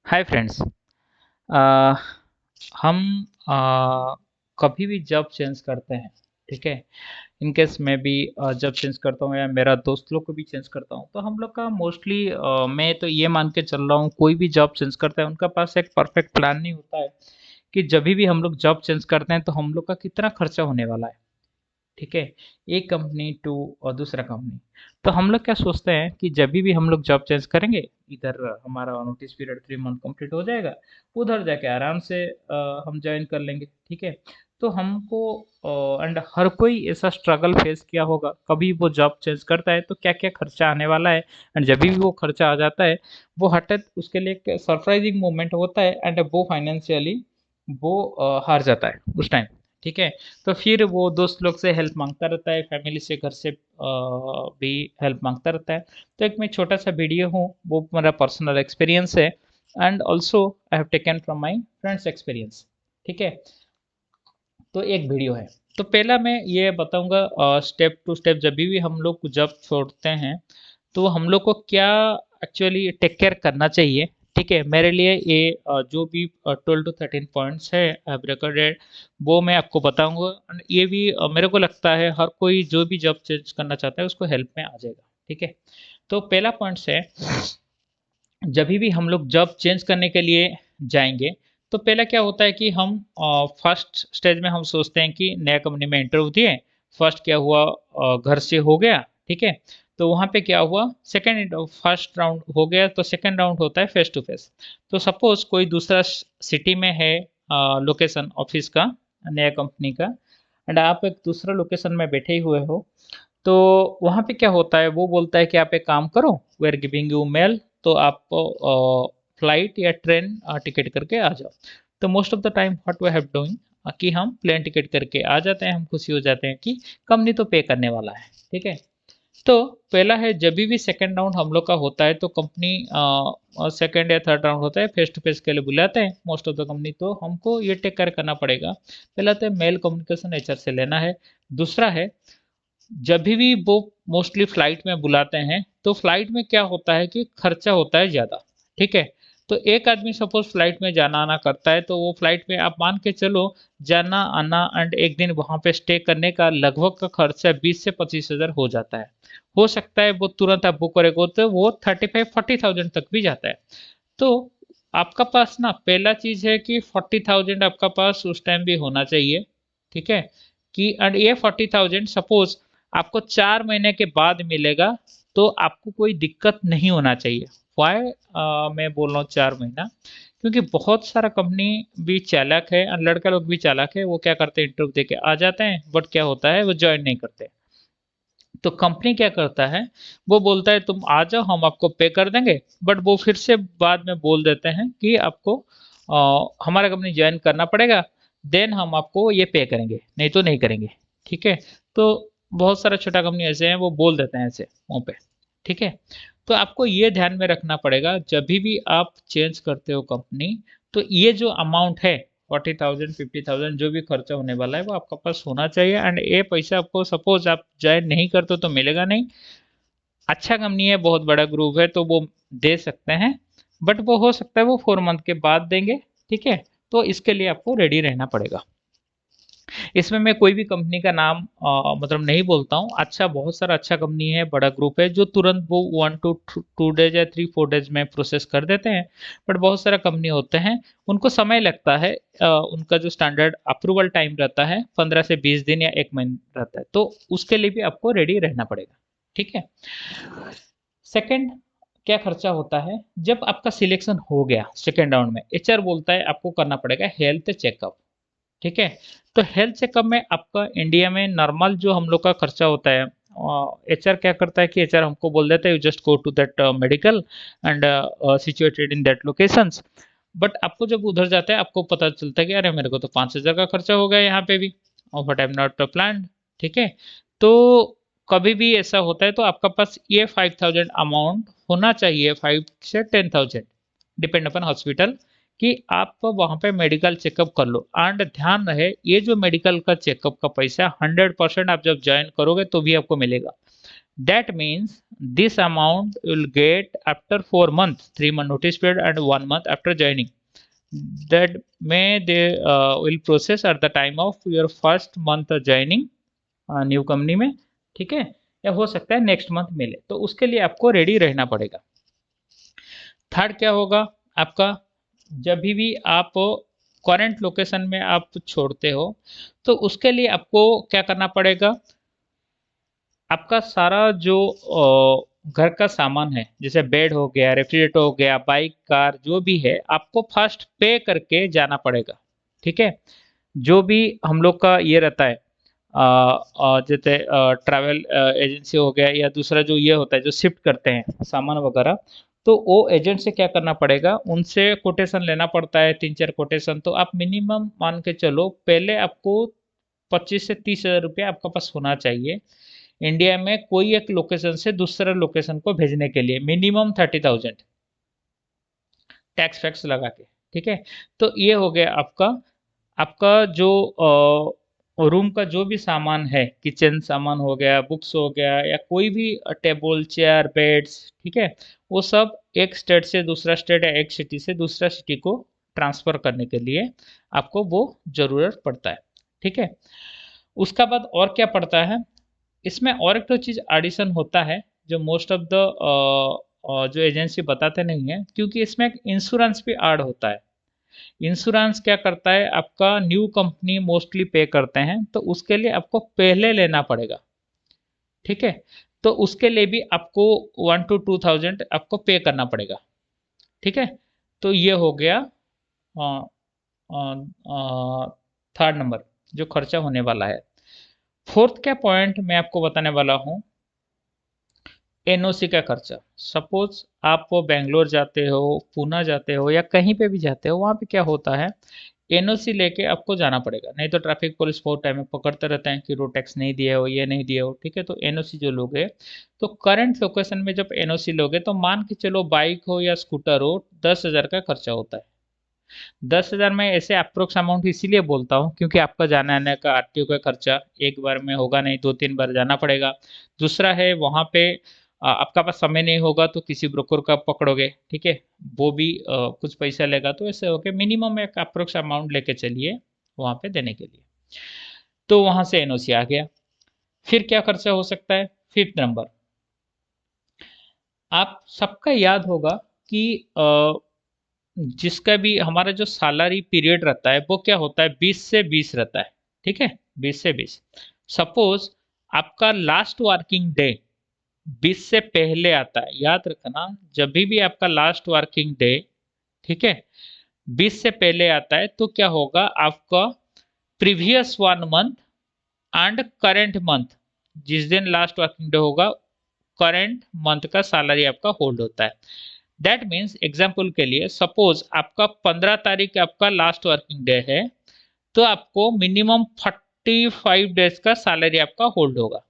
Hi friends. हम कभी भी जॉब चेंज करते हैं, ठीक है। इन केस मैं भी जॉब चेंज करता हूँ या मेरा दोस्त लोग को भी चेंज करता हूँ, तो हम लोग का मोस्टली मैं तो ये मान के चल रहा हूँ, कोई भी जॉब चेंज करता है उनका पास एक परफेक्ट प्लान नहीं होता है कि जब भी हम लोग जॉब चेंज करते हैं तो हम लोग का कितना खर्चा होने वाला है, ठीक है। एक कंपनी टू और दूसरा कंपनी। तो हम लोग क्या सोचते हैं कि जब भी हम लोग जॉब चेंज करेंगे, इधर हमारा नोटिस पीरियड 3 मंथ कंप्लीट हो जाएगा, उधर जाके आराम से हम ज्वाइन कर लेंगे, ठीक है। तो हमको एंड हर कोई ऐसा स्ट्रगल फेस किया होगा, कभी वो जॉब चेंज करता है तो क्या क्या खर्चा आने वाला है। एंड जब भी वो खर्चा आ जाता है, वो हठात उसके लिए एक सरप्राइजिंग मोमेंट होता है एंड वो फाइनेंशियली वो हार जाता है उस टाइम, ठीक है। तो फिर वो दोस्त लोग से हेल्प मांगता रहता है, फैमिली से, घर से भी हेल्प मांगता रहता है। तो एक मैं छोटा सा वीडियो हूँ, वो मेरा पर्सनल एक्सपीरियंस है and also I have taken from my friends experience, ठीक है। तो एक वीडियो है। तो पहला मैं ये बताऊंगा स्टेप टू स्टेप, जब भी हम लोग जब छोड़ते हैं तो हम लोग को क्या एक्चुअली टेक केयर करना चाहिए, ठीक है। मेरे लिए ये जो भी 12 to 13 पॉइंट्स है रिकॉर्डेड, वो मैं आपको बताऊंगा। और ये भी मेरे को लगता है हर कोई जो भी जॉब चेंज करना चाहता है उसको हेल्प में आ जाएगा, ठीक है। तो पहला पॉइंट है, जब भी हम लोग जॉब चेंज करने के लिए जाएंगे, तो पहला क्या होता है कि हम फर्स्ट स्टेज में हम सोचते हैं कि नया कंपनी में इंटरव्यू दिए, फर्स्ट क्या हुआ, घर से हो गया, ठीक है। तो वहाँ पे क्या हुआ, सेकेंड फर्स्ट राउंड हो गया, तो सेकेंड राउंड होता है फेस टू फेस। तो सपोज कोई दूसरा सिटी में है लोकेशन ऑफिस का, नया कंपनी का, एंड आप एक दूसरा लोकेशन में बैठे हुए हो। तो वहाँ पे क्या होता है, वो बोलता है कि आप एक काम करो, we are giving you mail, तो आप फ्लाइट या ट्रेन टिकट करके आ जाओ। तो most of the time what we have doing, कि हम प्लेन टिकट करके आ जाते हैं, हम खुशी हो जाते हैं कि कंपनी तो पे करने वाला है, ठीक है। तो पहला है, जब भी सेकंड राउंड हम लोग का होता है तो कंपनी सेकंड या थर्ड राउंड होता है फेस टू फेस के लिए बुलाते हैं मोस्ट ऑफ द कंपनी। तो हमको ये टेक केयर करना पड़ेगा, पहला तो मेल कम्युनिकेशन एचआर से लेना है। दूसरा है, जब भी वो मोस्टली फ्लाइट में बुलाते हैं तो फ्लाइट में क्या होता है कि खर्चा होता है ज़्यादा, ठीक है। तो एक आदमी सपोज फ्लाइट में जाना आना करता है, तो वो फ्लाइट में आप मान के चलो, जाना आना एंड एक दिन वहाँ पे स्टे करने का लगभग का खर्चा 20 से 25 हज़ार हो जाता है। हो सकता है वो तुरंत आप बुक करेंगे तो वो 35-40 थाउजेंड तक भी जाता है। तो आपका पास ना पहला चीज है कि 40 थाउजेंड आपका पास उस टाइम भी होना चाहिए, ठीक है। कि एंड ये 40 थाउजेंड सपोज आपको 4 महीने के बाद मिलेगा, तो आपको कोई दिक्कत नहीं होना चाहिए। वाई मैं बोल रहा हूँ 4 महीना, क्योंकि बहुत सारा कंपनी भी चालाक है और लड़का लोग भी चालाक है, वो क्या करते हैं, इंटरव्यू दे के आ जाते हैं, बट क्या होता है वो ज्वाइन नहीं करते। तो कंपनी क्या करता है, वो बोलता है तुम आ जाओ, हम आपको पे कर देंगे, बट वो फिर से बाद में बोल देते हैं कि आपको हमारा कंपनी ज्वाइन करना पड़ेगा, देन हम आपको ये पे करेंगे, नहीं तो नहीं करेंगे, ठीक है। तो बहुत सारा छोटा कंपनी ऐसे हैं, वो बोल देते हैं ऐसे मुंह पे, ठीक है। तो आपको ये ध्यान में रखना पड़ेगा जब भी आप चेंज करते हो कंपनी, तो ये जो अमाउंट है 40,000 50,000 जो भी खर्चा होने वाला है वो आपका पास होना चाहिए। एंड ये पैसा आपको सपोज आप ज्वाइन नहीं करते तो मिलेगा नहीं। अच्छा कंपनी है, बहुत बड़ा ग्रुप है, तो वो दे सकते हैं, बट वो हो सकता है वो 4 मंथ के बाद देंगे, ठीक है। तो इसके लिए आपको रेडी रहना पड़ेगा। इसमें मैं कोई भी कंपनी का नाम मतलब नहीं बोलता हूँ। अच्छा, बहुत सारा अच्छा कंपनी है, बड़ा ग्रुप है, जो तुरंत वो 1 to 2 डेज या 3-4 डेज में प्रोसेस कर देते हैं। बट बहुत सारा कंपनी होते हैं, उनको समय लगता है। उनका जो स्टैंडर्ड अप्रूवल टाइम रहता है 15 से 20 दिन या 1 महीना रहता है, तो उसके लिए भी आपको रेडी रहना पड़ेगा, ठीक है। सेकंड, क्या खर्चा होता है जब आपका सिलेक्शन हो गया सेकेंड राउंड में, एचआर बोलता है आपको करना पड़ेगा हेल्थ चेकअप, ठीक है। तो हेल्थ चेकअप में आपका इंडिया में नॉर्मल जो हम लोग का खर्चा होता है, एचआर क्या करता है कि एचआर हमको बोल देता है you just go to that medical and situated in that locations. But आपको जब उधर जाता है आपको पता चलता है कि अरे मेरे को तो 5,000 का खर्चा हो गया यहाँ पे भी, और but I am not plan, ठीक है। तो कभी भी ऐसा होता है तो आपका पास ये 5,000 अमाउंट होना चाहिए, 5 से 10,000, डिपेंड अपन हॉस्पिटल, कि आप वहाँ पे मेडिकल चेकअप कर लो। एंड ध्यान रहे, ये जो मेडिकल का चेकअप का पैसा 100% आप जब ज्वाइन करोगे तो भी आपको मिलेगा। That means this amount will get after 4 months, 3 month notice period and 1 month after joining. That may they will process at the time of your first month joining new company में, ठीक है, या हो सकता है नेक्स्ट मंथ मिले, तो उसके लिए आपको रेडी रहना पड़ेगा। थर्ड क्या होगा आपका, जब भी आप करंट लोकेशन में आप छोड़ते हो तो उसके लिए आपको क्या करना पड़ेगा, आपका सारा जो घर का सामान है, जैसे बेड हो गया, रेफ्रिजरेटर हो गया, बाइक कार जो भी है, आपको फर्स्ट पे करके जाना पड़ेगा, ठीक है। जो भी हम लोग का ये रहता है जैसे ट्रैवल एजेंसी हो गया या दूसरा जो ये होता है जो शिफ्ट करते हैं सामान वगैरह, तो वो एजेंट से क्या करना पड़ेगा, उनसे कोटेशन लेना पड़ता है, 3-4 कोटेशन। तो आप मिनिमम मान के चलो पहले आपको 25 से 30 हज़ार रुपया आपका पास होना चाहिए इंडिया में कोई एक लोकेशन से दूसरे लोकेशन को भेजने के लिए, मिनिमम 30,000 टैक्स फैक्स लगा के, ठीक है। तो ये हो गया आपका आपका जो रूम का जो भी सामान है, किचन सामान हो गया, बुक्स हो गया, या कोई भी टेबल चेयर बेड्स, ठीक है, वो सब एक स्टेट से दूसरा स्टेट या एक सिटी से दूसरा सिटी को ट्रांसफर करने के लिए आपको वो जरूरत पड़ता है, ठीक है। उसका बाद और क्या पड़ता है, इसमें और एक तो चीज़ एडिशन होता है जो मोस्ट ऑफ द जो एजेंसी बताते नहीं है, क्योंकि इसमें एक इंश्योरेंस भी ऐड होता है। इंश्योरेंस क्या करता है, आपका न्यू कंपनी मोस्टली पे करते हैं, तो उसके लिए आपको पहले लेना पड़ेगा, ठीक है। तो उसके लिए भी आपको 1 to 2,000 आपको पे करना पड़ेगा, ठीक है। तो ये हो गया थर्ड नंबर जो खर्चा होने वाला है। फोर्थ क्या पॉइंट मैं आपको बताने वाला हूँ, एनओसी का खर्चा। सपोज आप बेंगलोर जाते हो, पूना जाते हो, या कहीं पे भी जाते हो, वहाँ पे क्या होता है, एनओसी लेके आपको जाना पड़ेगा, नहीं तो ट्रैफिक पुलिस बहुत टाइम में पकड़ते रहते हैं कि रोड टैक्स नहीं दिए हो, ये नहीं दिए हो, ठीक है। तो एनओसी जो लोगे, तो करंट लोकेशन में जब एनओसी लोगे तो मान के चलो बाइक हो या स्कूटर हो, 10,000 का खर्चा होता है। 10,000 में ऐसे अप्रोक्स अमाउंट इसीलिए बोलता हूँ क्योंकि आपका जाने आने का आरटीओ का खर्चा एक बार में होगा नहीं, 2-3 बार जाना पड़ेगा। दूसरा है वहाँ पे आपका पास समय नहीं होगा तो किसी ब्रोकर का पकड़ोगे, ठीक है, वो भी कुछ पैसा लेगा। तो ऐसे होके मिनिमम एक अप्रोक्स अमाउंट लेके चलिए वहाँ पे देने के लिए। तो वहाँ से एनओसी आ गया। फिर क्या खर्चा हो सकता है, फिफ्थ नंबर, आप सबका याद होगा कि जिसका भी हमारा जो सैलरी पीरियड रहता है वो क्या होता है, 20 से 20 रहता है, ठीक है, 20 से 20। सपोज आपका लास्ट वर्किंग डे 20 से पहले आता है, याद रखना, जब भी आपका लास्ट वर्किंग डे, ठीक है, 20 से पहले आता है तो क्या होगा, आपका previous 1 month and current month, जिस दिन लास्ट वर्किंग डे होगा करंट मंथ का सैलरी आपका होल्ड होता है। दैट मीन्स एग्जाम्पल के लिए सपोज आपका 15 तारीख आपका लास्ट वर्किंग डे है, तो आपको मिनिमम 45 डेज का सैलरी आपका होल्ड होगा।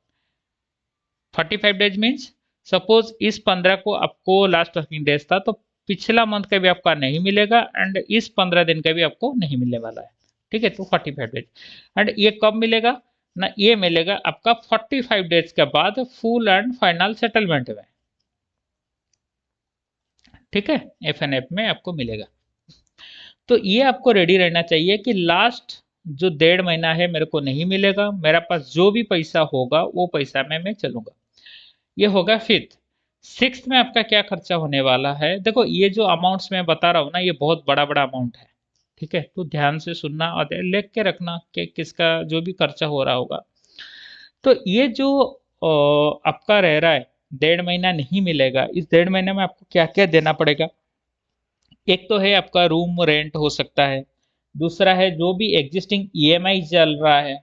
45 डेज मीन्स सपोज इस 15 को आपको लास्ट वर्किंग डेज था, तो पिछला मंथ का भी आपका नहीं मिलेगा एंड इस 15 दिन का भी आपको नहीं मिलने वाला है, ठीक है। तो 45 डेज, एंड ये कब मिलेगा ना, ये मिलेगा आपका 45 डेज के बाद फुल एंड फाइनल सेटलमेंट में, ठीक है, एफएनएफ में आपको मिलेगा। तो ये आपको रेडी रहना चाहिए कि लास्ट जो 1.5 महीना है मेरे को नहीं मिलेगा, मेरा पास जो भी पैसा होगा वो पैसा में मैं चलूंगा। ये होगा फिफ्थ। सिक्स्थ में आपका क्या खर्चा होने वाला है, देखो ये जो अमाउंट्स मैं बता रहा हूँ ना, ये बहुत बड़ा बड़ा अमाउंट है, ठीक है। तो ध्यान से सुनना और लिख के रखना कि किसका जो भी खर्चा हो रहा होगा। तो ये जो आपका रह रहा है 1.5 महीना नहीं मिलेगा, इस 1.5 महीने में आपको क्या क्या देना पड़ेगा। एक तो है आपका रूम रेंट हो सकता है, दूसरा है जो भी एग्जिस्टिंग ईएमआई चल रहा है,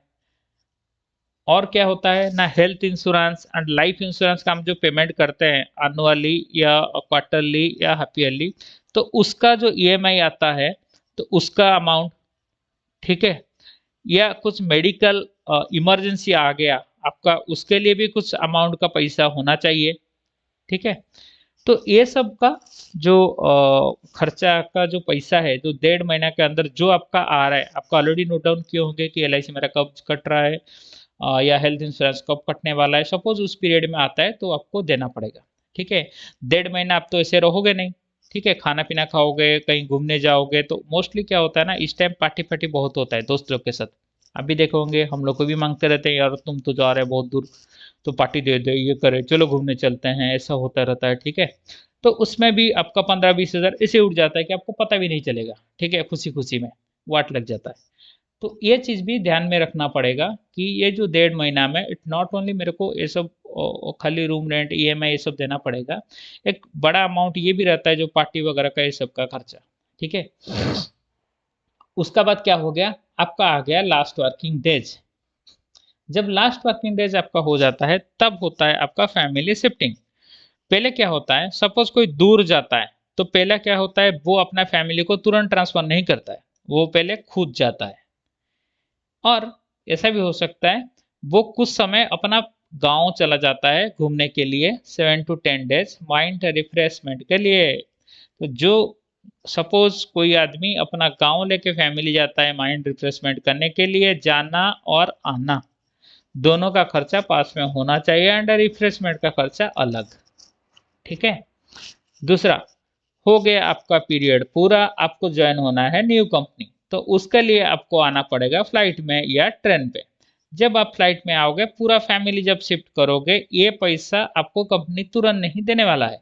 और क्या होता है ना, health insurance and life insurance का हम जो पेमेंट करते हैं एनुअली या क्वार्टरली या हाफ ईयरली, तो उसका जो ईएमआई आता है तो उसका अमाउंट, ठीक है, या कुछ मेडिकल इमरजेंसी आ गया आपका, उसके लिए भी कुछ अमाउंट का पैसा होना चाहिए, ठीक है। तो ये सब का जो खर्चा का जो पैसा है, जो 1.5 महीना के अंदर जो आपका आ रहा है, आपको ऑलरेडी नोट डाउन किए होंगे कि एलआईसी मेरा कब कट रहा है, या हेल्थ इंश्योरेंस कब कटने वाला है, सपोज उस पीरियड में आता है तो आपको देना पड़ेगा। ठीक है, 1.5 महीना आप तो ऐसे रहोगे नहीं। ठीक है, खाना पीना खाओगे, कहीं घूमने जाओगे, तो मोस्टली क्या होता है ना, इस टाइम पार्टी फार्टी बहुत होता है दोस्त लोग के साथ। आप भी देखे होंगे, हम लोग को भी मांगते रहते हैं, यार तुम तो जा रहे हो बहुत दूर, तो पार्टी दे दे, ये करे, चलो घूमने चलते हैं, ऐसा होता रहता है। ठीक है, तो उसमें भी आपका 15-20 हज़ार ऐसे उठ जाता है कि आपको पता भी नहीं चलेगा। ठीक है, खुशी खुशी में वाट लग जाता है। तो ये चीज़ भी ध्यान में रखना पड़ेगा कि ये जो 1.5 महीना में इट नॉट ओनली मेरे को ये सब खाली रूम रेंट, ईएमआई ये सब देना पड़ेगा, एक बड़ा अमाउंट ये भी रहता है जो पार्टी वगैरह का, ये सब का खर्चा। ठीक है, उसका बाद क्या हो गया, आपका आ गया लास्ट वर्किंग डेज। जब लास्ट वर्किंग डेज आपका हो जाता है तब होता है आपका फैमिली शिफ्टिंग। पहले क्या होता है, सपोज कोई दूर जाता है तो पहले क्या होता है, वो अपना फैमिली को तुरंत ट्रांसफर नहीं करता है, वो पहले खुद जाता है। और ऐसा भी हो सकता है वो कुछ समय अपना गांव चला जाता है घूमने के लिए, 7 to 10 डेज माइंड रिफ्रेशमेंट के लिए। तो जो सपोज कोई आदमी अपना गांव लेके फैमिली जाता है माइंड रिफ्रेशमेंट करने के लिए, जाना और आना दोनों का खर्चा पास में होना चाहिए, एंड रिफ्रेशमेंट का खर्चा अलग। ठीक है, दूसरा हो गया आपका पीरियड पूरा, आपको ज्वाइन होना है न्यू कंपनी, तो उसके लिए आपको आना पड़ेगा फ्लाइट में या ट्रेन पे। जब आप फ्लाइट में आओगे, पूरा फैमिली जब शिफ्ट करोगे, ये पैसा आपको कंपनी तुरंत नहीं देने वाला है,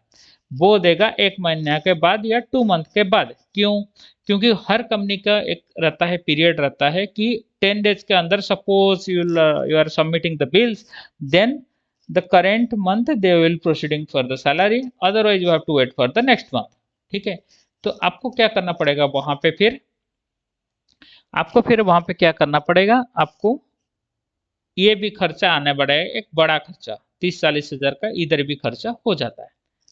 वो देगा 1 महीने के बाद या 2 मंथ के बाद। क्यों? क्योंकि हर कंपनी का एक रहता है, पीरियड रहता है कि 10 डेज के अंदर suppose you are submitting the bills, then the current month they will proceeding for the salary, otherwise you have to wait for the next month। ठीक है, तो आपको क्या करना पड़ेगा वहां पे, फिर आपको फिर वहां पे क्या करना पड़ेगा, आपको ये भी खर्चा आने पड़ा है, एक बड़ा खर्चा 30-40 हज़ार का इधर भी खर्चा हो जाता है,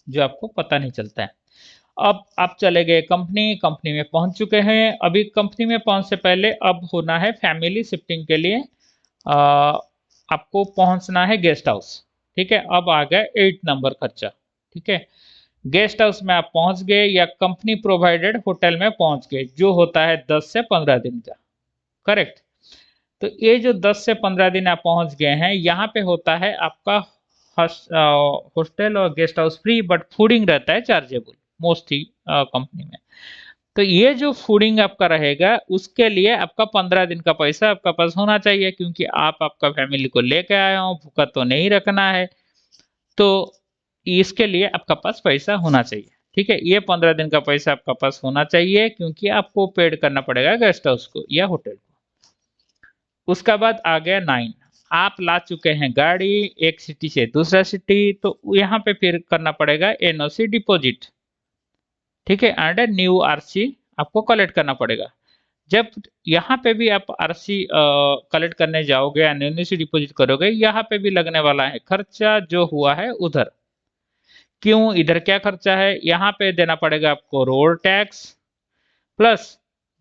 जो आपको पता नहीं चलता है। अब आप चले गए कंपनी, कंपनी में पहुंच चुके हैं। अभी कंपनी में पहुंच से पहले अब होना है फैमिली शिफ्टिंग के लिए, आपको पहुंचना है गेस्ट हाउस। ठीक है, अब आ गया 8 नंबर खर्चा। ठीक है, गेस्ट हाउस में आप पहुंच गए या कंपनी प्रोवाइडेड होटल में पहुंच गए, जो होता है 10 से 15 दिन का। करेक्ट, तो ये जो 10 से 15 दिन आप पहुंच गए हैं, यहाँ पे होता है आपका हॉस्टल और guest house free, but fooding रहता है चार्जेबल मोस्टली कंपनी में। तो ये जो फूडिंग आपका रहेगा, उसके लिए आपका 15 दिन का पैसा आपका पास होना चाहिए, क्योंकि आप आपका फैमिली को लेके आए हो, भूखा तो नहीं रखना है। तो इसके लिए आपका पास पैसा होना चाहिए। ठीक है, ये 15 दिन का पैसा आपका पास होना चाहिए, क्योंकि आपको पेड करना पड़ेगा गेस्ट हाउस को या होटल को। उसका बाद आ गया 9, आप ला चुके हैं गाड़ी एक सिटी से दूसरा सिटी, तो यहाँ पे फिर करना पड़ेगा एनओसी डिपॉजिट। ठीक है, एंड न्यू आरसी आपको कलेक्ट करना पड़ेगा। जब यहाँ पे भी आप आरसी कलेक्ट करने जाओगे या एनओसी डिपॉजिट करोगे, यहाँ पे भी लगने वाला है खर्चा जो हुआ है उधर। क्यों, इधर क्या खर्चा है, यहाँ पे देना पड़ेगा आपको रोड टैक्स, प्लस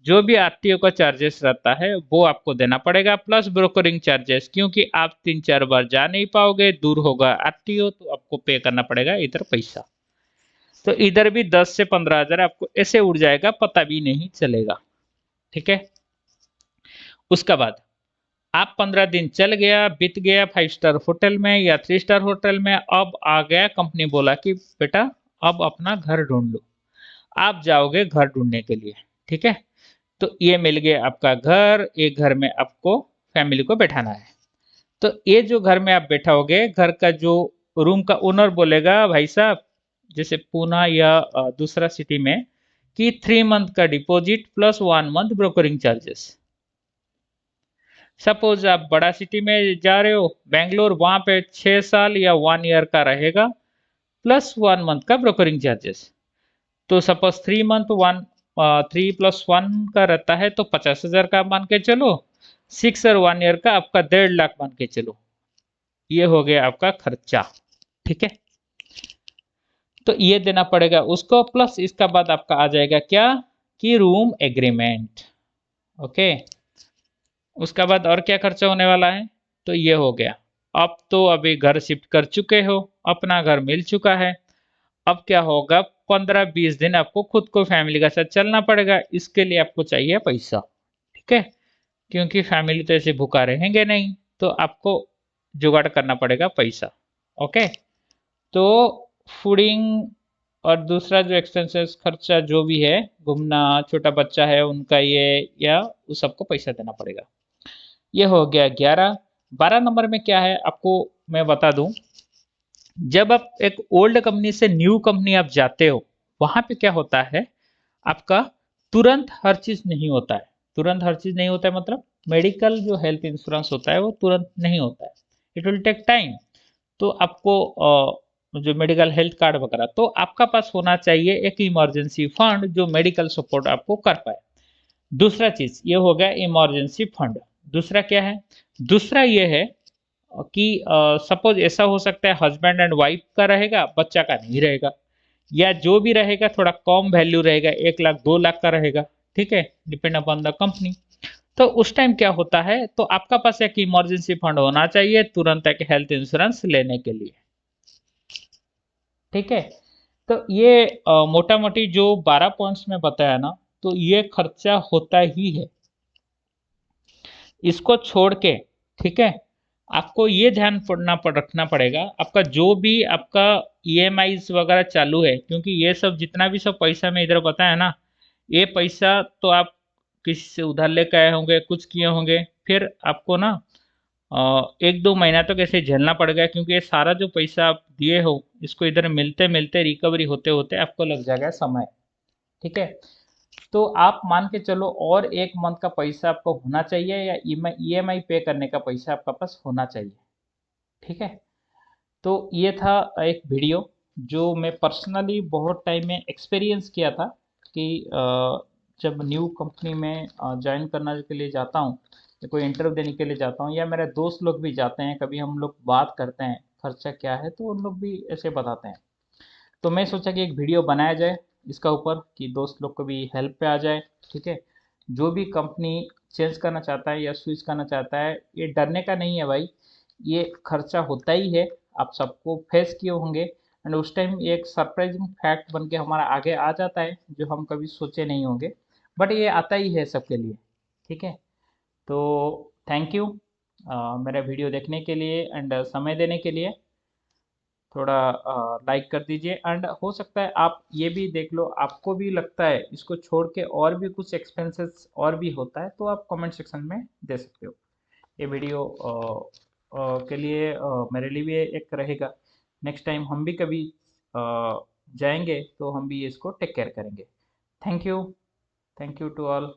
जो भी आरटीओ का चार्जेस रहता है वो आपको देना पड़ेगा, प्लस ब्रोकरिंग चार्जेस, क्योंकि आप 3-4 बार जा नहीं पाओगे, दूर होगा आरटीओ, तो आपको पे करना पड़ेगा इधर पैसा। तो इधर भी 10 से 15 हज़ार आपको ऐसे उड़ जाएगा, पता भी नहीं चलेगा। ठीक है, उसका बाद आप 15 दिन चल गया, बीत गया 5 स्टार होटल में या 3 स्टार होटल में, अब आ गया कंपनी बोला कि बेटा अब अपना घर ढूंढ लो। आप जाओगे घर ढूंढने के लिए। ठीक है, तो ये मिल गया आपका घर, एक घर में आपको फैमिली को बैठाना है। तो ये जो घर में आप बैठाओगे, घर का जो रूम का ओनर बोलेगा, भाई साहब जैसे पूना या दूसरा सिटी में, कि 3 मंथ का deposit plus 1 month brokering charges. Suppose आप बड़ा सिटी में जा रहे हो, बेंगलोर, वहां पे 6 साल या 1 ईयर का रहेगा, प्लस 1 मंथ का ब्रोकरिंग चार्जेस। तो सपोज 3 मंथ 3+1 का रहता है, तो 50 हज़ार का आप मान के चलो, 6 और 1 ईयर का आपका 1.5 लाख मान के चलो। ये हो गया आपका खर्चा। ठीक है, तो ये देना पड़ेगा उसको, प्लस इसका बाद आपका आ जाएगा क्या, कि रूम एग्रीमेंट। ओके, उसका बाद और क्या खर्चा होने वाला है, तो ये हो गया। अब तो अभी घर शिफ्ट कर चुके हो, अपना घर मिल चुका है, अब क्या होगा, 15-20 दिन आपको खुद को फैमिली के साथ चलना पड़ेगा, इसके लिए आपको चाहिए पैसा। ठीक है, क्योंकि फैमिली तो ऐसे भूखा रहेंगे नहीं। तो आपको जुगाड़ करना पड़ेगा पैसा। ओके, तो फूडिंग और दूसरा जो एक्सपेंसेस खर्चा जो भी है, घूमना, छोटा बच्चा है उनका ये, या उस सबको पैसा देना पड़ेगा। ये हो गया 11। 12 नंबर में क्या है आपको मैं बता दूं, जब आप एक ओल्ड कंपनी से न्यू कंपनी आप जाते हो, वहां पे क्या होता है आपका, तुरंत हर चीज नहीं होता है। तुरंत हर चीज नहीं होता है मतलब मेडिकल जो हेल्थ इंश्योरेंस होता है वो तुरंत नहीं होता है, इट विल टेक टाइम। तो आपको जो मेडिकल हेल्थ कार्ड वगैरह, तो आपका पास होना चाहिए एक इमरजेंसी फंड जो मेडिकल सपोर्ट आपको कर पाए। दूसरा चीज ये हो गया इमरजेंसी फंड। दूसरा क्या है, दूसरा ये है कि सपोज ऐसा हो सकता है हस्बैंड एंड वाइफ का रहेगा, बच्चा का नहीं रहेगा, या जो भी रहेगा थोड़ा कम वैल्यू रहेगा, 1 लाख 2 लाख का रहेगा, ठीक है, डिपेंड अपॉन द कंपनी। तो उस टाइम क्या होता है, तो आपका पास एक इमरजेंसी फंड होना चाहिए तुरंत एक हेल्थ इंश्योरेंस लेने के लिए, ठीक है। तो ये मोटा मोटी जो 12 पॉइंट्स में बताया ना, तो ये खर्चा होता ही है। इसको छोड़ के, ठीक है, आपको ये ध्यान रखना पड़ेगा, आपका जो भी आपका ईएमआईज वगैरह चालू है, क्योंकि ये सब जितना भी सब पैसा मैं इधर बताया ना, ये पैसा तो आप किसी से उधार लेकर आए होंगे, कुछ किए होंगे, फिर आपको ना 1-2 महीना तो कैसे झेलना पड़ेगा, क्योंकि ये सारा जो पैसा आप दिए हो इसको इधर मिलते मिलते रिकवरी होते होते आपको लग जाएगा समय, ठीक है। तो आप मान के चलो और 1 मंथ का पैसा आपको होना चाहिए, या ईएमआई पे करने का पैसा आपका पास होना चाहिए, ठीक है। तो ये था एक वीडियो जो मैं पर्सनली बहुत टाइम में एक्सपीरियंस किया था कि जब न्यू कंपनी में ज्वाइन करने के लिए जाता हूँ, या कोई इंटरव्यू देने के लिए जाता हूँ, या मेरे दोस्त लोग भी जाते हैं, कभी हम लोग बात करते हैं खर्चा क्या है, तो उन लोग भी ऐसे बताते हैं। तो मैं सोचा कि एक वीडियो बनाया जाए इसका ऊपर, कि दोस्त लोग को भी हेल्प पे आ जाए, ठीक है। जो भी कंपनी चेंज करना चाहता है या स्विच करना चाहता है, ये डरने का नहीं है भाई, ये खर्चा होता ही है, आप सबको फेस किए होंगे, एंड उस टाइम ये एक सरप्राइजिंग फैक्ट बन के हमारा आगे आ जाता है जो हम कभी सोचे नहीं होंगे, बट ये आता ही है सबके लिए, ठीक है। तो थैंक यू मेरा वीडियो देखने के लिए एंड समय देने के लिए। थोड़ा लाइक कर दीजिए, एंड हो सकता है आप ये भी देख लो, आपको भी लगता है इसको छोड़ के और भी कुछ एक्सपेंसेस और भी होता है, तो आप कमेंट सेक्शन में दे सकते हो। ये वीडियो के लिए मेरे लिए भी एक रहेगा, नेक्स्ट टाइम हम भी कभी जाएंगे तो हम भी इसको टेक केयर करेंगे। Thank you, thank you to all.